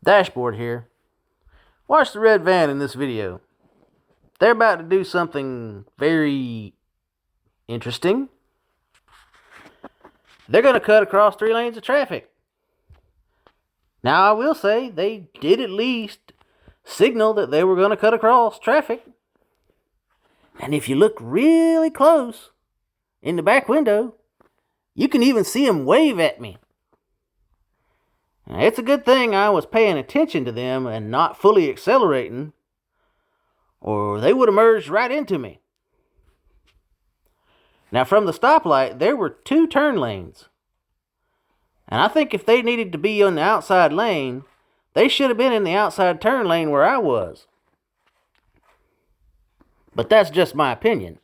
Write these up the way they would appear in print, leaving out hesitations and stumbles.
Dashboard here. Watch the red van in this video. They're about to do something very interesting. They're going to cut across 3 lanes of traffic. Now, I will say they did at least signal that they were going to cut across traffic. And if you look really close in the back window, you can even see them wave at me. Now, it's a good thing I was paying attention to them and not fully accelerating, or they would have merged right into me. Now, from the stoplight, there were 2 turn lanes. And I think if they needed to be on the outside lane, they should have been in the outside turn lane where I was. But that's just my opinion.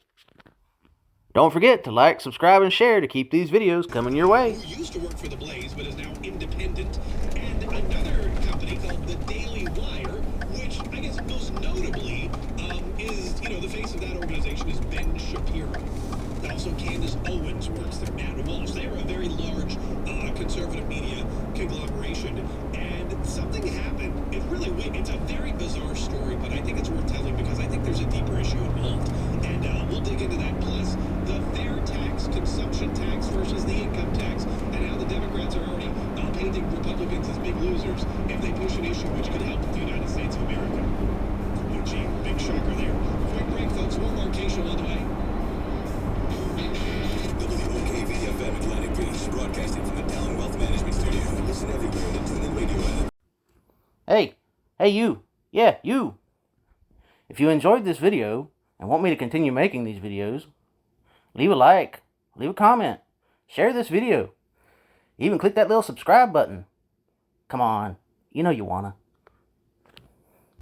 Don't forget to like, subscribe, and share to keep these videos coming your way. Who used to work for the Blaze, but is now independent. And another company called the Daily Wire, which I guess most notably is, the face of that organization is Ben Shapiro. Also, Candace Owens works there. Matt Walsh. They are a very large conservative media conglomeration. And something happened. It's a very bizarre story, but I think it's worth telling because I think there's a deeper issue involved. And we'll dig into that. Plus, the fair tax, consumption tax versus the income tax, and how the Democrats are already painting Republicans as big losers if they push an issue which could help the United States of America. Oh, gee, big shocker there. Quick break, folks. More Marcation on the way. WOKV-FM Atlantic Beach, broadcasting from the Talon Wealth Management Studio. Listen everywhere on the TuneIn Radio app. Hey you. Yeah, you. If you enjoyed this video and want me to continue making these videos, leave a like, leave a comment, share this video, even click that little subscribe button. Come on, you know you wanna.